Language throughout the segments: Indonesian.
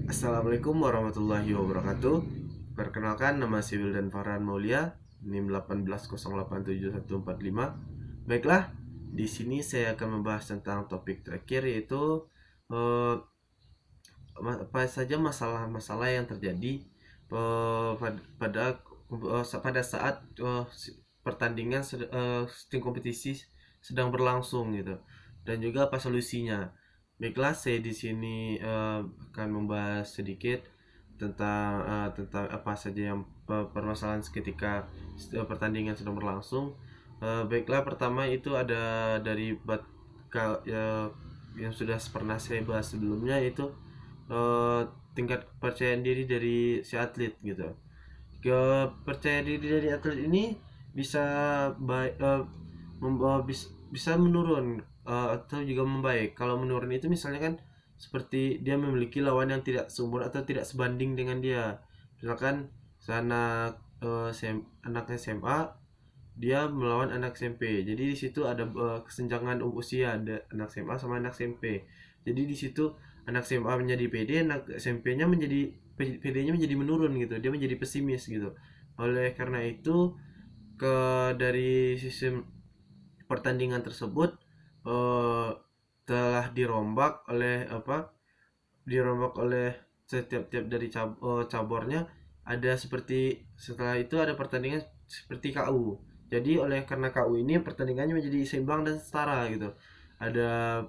Assalamualaikum warahmatullahi wabarakatuh. Perkenalkan, nama saya Wildan Farhan Maulia, NIM 18087145. Baiklah, di sini saya akan membahas tentang topik terakhir, yaitu eh, apa saja masalah-masalah yang terjadi pada saat pertandingan tim kompetisi sedang berlangsung gitu, dan juga apa solusinya. Baiklah, saya di sini akan membahas sedikit tentang apa saja yang permasalahan ketika pertandingan sedang berlangsung. Baiklah, pertama itu ada dari yang sudah pernah saya bahas sebelumnya, itu eh, tingkat kepercayaan diri dari si atlet gitu. Kepercayaan diri dari atlet ini bisa baik, bisa menurun atau juga membaik. Kalau menurun itu misalnya kan seperti dia memiliki lawan yang tidak seumur atau tidak sebanding dengan dia. Misalkan sana anak SMA dia melawan anak SMP. Jadi di situ ada kesenjangan usia, ada anak SMA sama anak SMP. Jadi di situ anak SMA menjadi PD, anak SMP-nya menjadi PD-nya menjadi menurun gitu. Dia menjadi pesimis gitu. Oleh karena itu, dari sistem pertandingan tersebut eh, telah dirombak oleh setiap-tiap dari cabornya. Ada seperti setelah itu ada pertandingan seperti KU. Jadi oleh karena KU ini pertandingannya menjadi seimbang dan setara gitu. Ada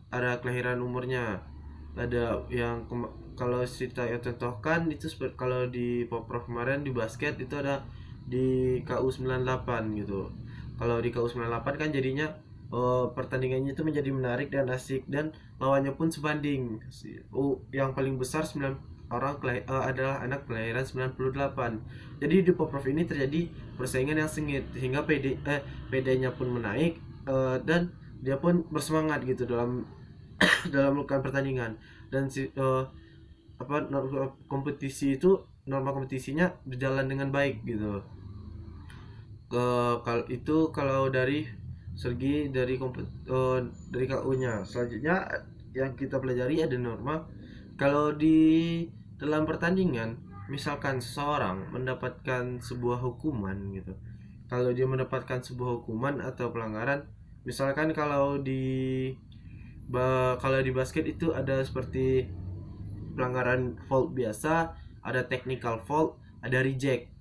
ada kelahiran umurnya. Ada yang kalau saya contohkan itu kalau di Poprov kemarin di basket itu ada di KU 98 gitu. Kalau di KU 98 kan jadinya pertandingannya itu menjadi menarik dan asik, dan lawannya pun sebanding. Yang paling besar 9 orang adalah anak kelahiran 98. Jadi di Poprov ini terjadi persaingan yang sengit sehingga PD-nya pun menaik, dan dia pun bersemangat gitu dalam dalam melakukan pertandingan. Dan kompetisi itu, norma kompetisinya berjalan dengan baik gitu. Kalau itu kalau dari segi dari KU-nya. Selanjutnya yang kita pelajari ada norma. Kalau di dalam pertandingan, misalkan seseorang mendapatkan sebuah hukuman gitu. Kalau dia mendapatkan sebuah hukuman atau pelanggaran, misalkan kalau di basket itu ada seperti pelanggaran fault biasa, ada technical fault, ada reject.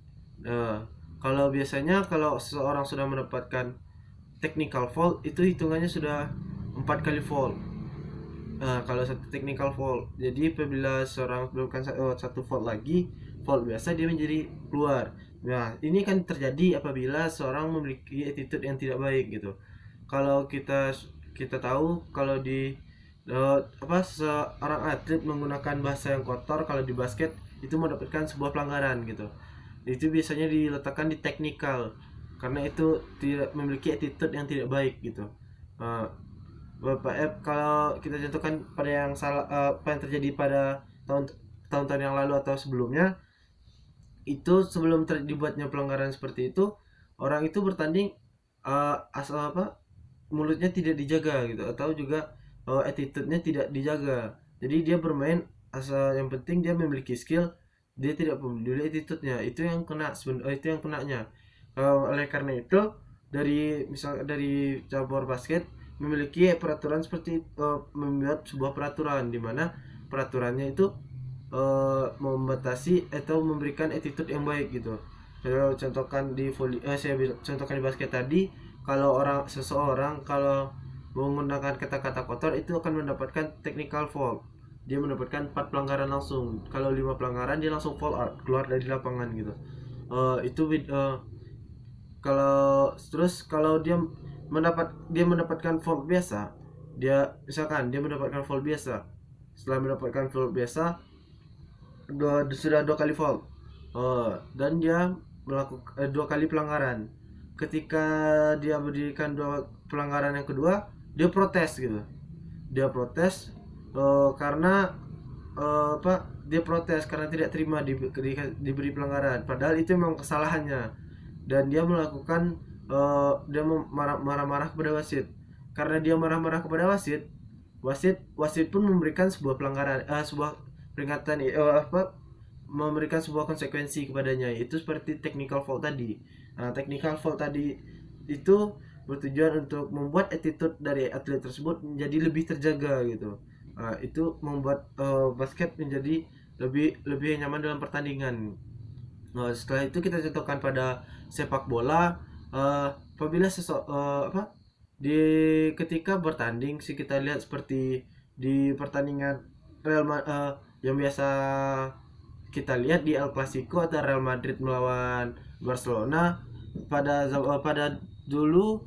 Kalau biasanya kalau seseorang sudah mendapatkan technical fault, itu hitungannya sudah 4 kali fault. Kalau satu technical fault, jadi apabila seorang melakukan satu fault lagi, fault biasa, dia menjadi keluar. Nah, ini kan terjadi apabila seorang memiliki attitude yang tidak baik gitu. Kalau kita kita tahu kalau di seorang atlet menggunakan bahasa yang kotor kalau di basket, itu mendapatkan sebuah pelanggaran gitu. Itu biasanya diletakkan di technical karena itu tidak memiliki attitude yang tidak baik gitu. Uh, Bapak F, kalau kita contohkan pada yang salah, apa yang terjadi pada tahun-tahun yang lalu atau sebelumnya, itu sebelum dibuatnya pelanggaran seperti itu, orang itu bertanding asal mulutnya tidak dijaga gitu, atau juga attitude-nya tidak dijaga. Jadi dia bermain asal yang penting dia memiliki skill, dia tidak peduli attitude-nya. Itu yang kenanya. Oleh karena itu, dari cabur basket memiliki peraturan seperti membuat sebuah peraturan di mana peraturannya itu membatasi atau memberikan attitude yang baik gitu. Kalau contohkan di contohkan di basket tadi, kalau seseorang kalau menggunakan kata-kata kotor, itu akan mendapatkan technical foul. Dia mendapatkan 4 pelanggaran langsung. Kalau 5 pelanggaran dia langsung fall out, keluar dari lapangan gitu. Itu kalau terus kalau dia mendapatkan foul biasa, dia misalkan dia mendapatkan foul biasa. Setelah mendapatkan foul biasa, sudah 2 kali foul, dan dia melakukan 2 kali pelanggaran. Ketika dia berdirikan 2 pelanggaran yang kedua, dia protes gitu. Dia protes karena dia protes karena tidak terima diberi pelanggaran, padahal itu memang kesalahannya. Dan dia melakukan dia marah-marah kepada wasit. Karena dia marah-marah kepada wasit, wasit pun memberikan sebuah pelanggaran, sebuah peringatan, memberikan sebuah konsekuensi kepadanya, itu seperti technical fault tadi. Nah, technical fault tadi itu bertujuan untuk membuat attitude dari atlet tersebut menjadi lebih terjaga gitu. Nah, itu membuat basket menjadi lebih lebih nyaman dalam pertandingan. Nah, setelah itu kita contohkan pada sepak bola, apabila di ketika bertanding sih, kita lihat seperti di pertandingan yang biasa kita lihat di El Clasico atau Real Madrid melawan Barcelona. Pada dulu,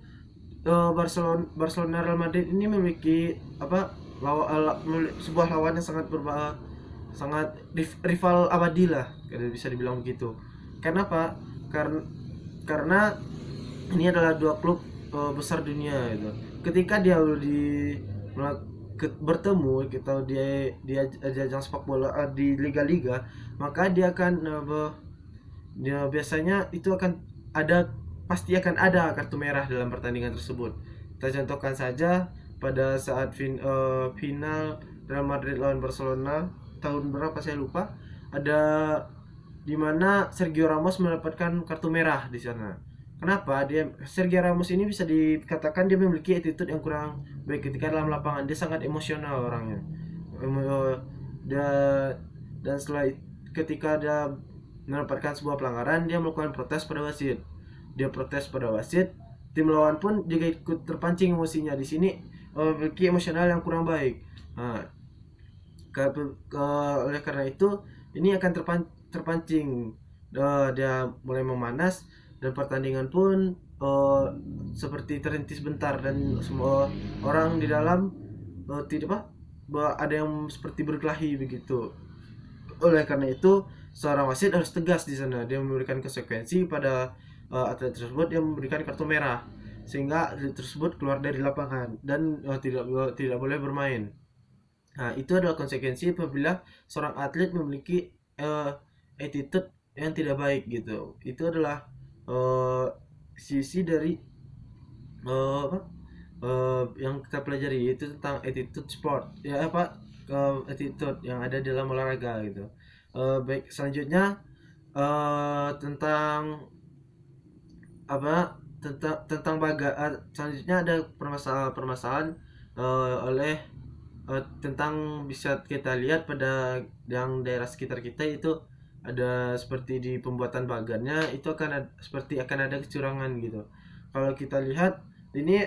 Barcelona Real Madrid ini memiliki sebuah lawan yang sangat rival abadi lah, kalau bisa dibilang begitu. Kenapa? Karena ini adalah dua klub besar dunia gitu. Ketika dia bertemu kita di ajang sepak bola, di liga-liga, maka dia biasanya itu pasti akan ada kartu merah dalam pertandingan tersebut. Kita contohkan saja pada saat final Real Madrid lawan Barcelona tahun berapa saya lupa, ada di mana Sergio Ramos mendapatkan kartu merah di sana. Kenapa? Sergio Ramos ini bisa dikatakan dia memiliki attitude yang kurang baik ketika dalam lapangan. Dia sangat emosional orangnya. Dia dan ketika dia mendapatkan sebuah pelanggaran, dia melakukan protes pada wasit. Dia protes pada wasit, tim lawan pun juga ikut terpancing emosinya. Di sini memiliki emosional yang kurang baik. Nah, oleh karena itu ini akan terpancing, dia mulai memanas, dan pertandingan pun seperti terhenti sebentar, dan semua orang di dalam tidak ada yang seperti berkelahi begitu. Oleh karena itu seorang wasit harus tegas di sana. Dia memberikan konsekuensi pada atlet tersebut, yang memberikan kartu merah sehingga atlet tersebut keluar dari lapangan dan tidak boleh bermain. Nah, itu adalah konsekuensi apabila seorang atlet memiliki attitude yang tidak baik gitu. Itu adalah sisi dari yang kita pelajari, itu tentang attitude sport ya, attitude yang ada dalam olahraga gitu. Baik, selanjutnya tentang selanjutnya ada permasalahan tentang, bisa kita lihat pada yang daerah sekitar kita itu ada seperti di pembuatan bagannya itu seperti akan ada kecurangan gitu. Kalau kita lihat ini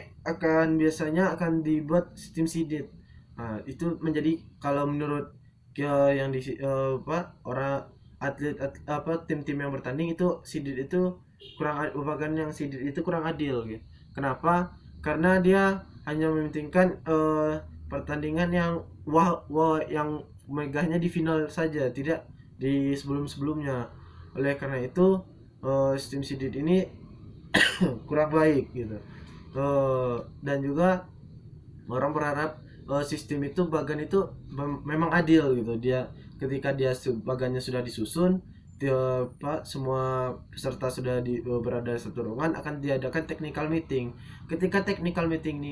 biasanya akan dibuat sistem sidit. Nah, itu menjadi, kalau menurut yang orang tim-tim yang bertanding, itu sidit itu bagan yang sidit itu kurang adil gitu. Kenapa? Karena dia hanya mementingkan pertandingan yang yang megahnya di final saja, tidak di sebelum-sebelumnya. Oleh karena itu sistem sidit ini kurang baik gitu. Dan juga orang berharap sistem itu bagan itu memang adil gitu. Dia ketika bagannya sudah disusun, semua peserta sudah berada di satu ruangan, akan diadakan technical meeting. Ketika technical meeting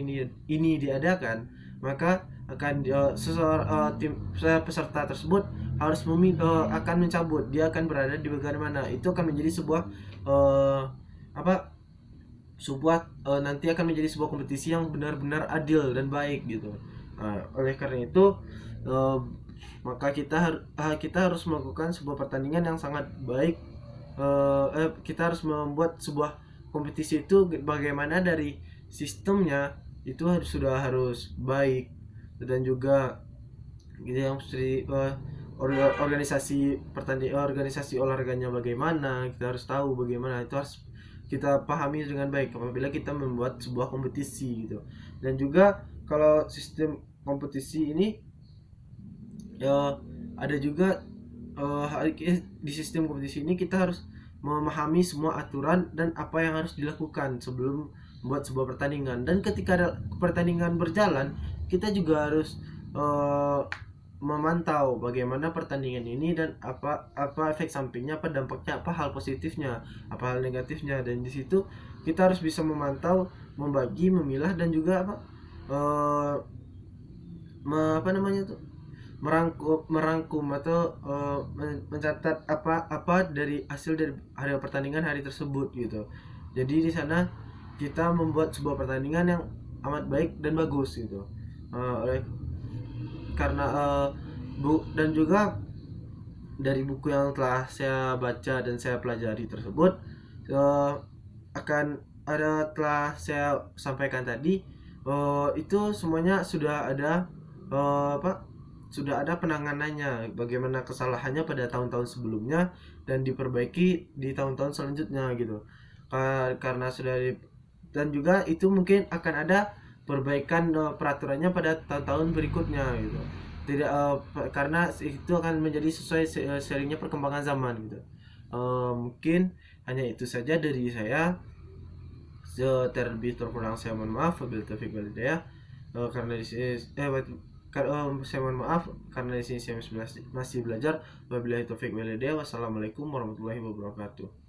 ini diadakan, maka akan tim peserta tersebut harus akan mencabut, dia akan berada di bagian mana. Itu akan menjadi nanti akan menjadi sebuah kompetisi yang benar-benar adil dan baik gitu. Nah, oleh karena itu maka kita harus melakukan sebuah pertandingan yang sangat baik. Kita harus membuat sebuah kompetisi itu bagaimana dari sistemnya itu harus baik, dan juga yang organisasi olahraganya bagaimana, kita harus tahu bagaimana. Itu harus kita pahami dengan baik apabila kita membuat sebuah kompetisi gitu. Dan juga kalau sistem kompetisi ini ada juga di sistem kompetisi ini kita harus memahami semua aturan dan apa yang harus dilakukan sebelum membuat sebuah pertandingan. Dan ketika pertandingan berjalan, kita juga harus memantau bagaimana pertandingan ini, dan apa efek sampingnya, apa dampaknya, apa hal positifnya, apa hal negatifnya. Dan di situ kita harus bisa memantau, membagi, memilah, dan juga apa namanya tuh, merangkum atau mencatat apa dari hasil dari hari pertandingan hari tersebut gitu. Jadi di sana kita membuat sebuah pertandingan yang amat baik dan bagus gitu. Oleh karena dan juga dari buku yang telah saya baca dan saya pelajari tersebut, eh, akan ada telah saya sampaikan tadi, itu semuanya sudah ada, apa, sudah ada penanganannya, bagaimana kesalahannya pada tahun-tahun sebelumnya dan diperbaiki di tahun-tahun selanjutnya gitu. Karena sudah dan juga itu mungkin akan ada perbaikan peraturannya pada tahun-tahun berikutnya gitu. Tidak, karena itu akan menjadi sesuai seringnya perkembangan zaman gitu. Mungkin hanya itu saja dari saya. Terlebih terkurang saya mohon maaf. Wabillahi taufiq wal hidayah. Karena di sini saya mohon maaf karena di sini saya masih belajar. Wabillahi taufiq wal hidayah. Wassalamualaikum warahmatullahi wabarakatuh.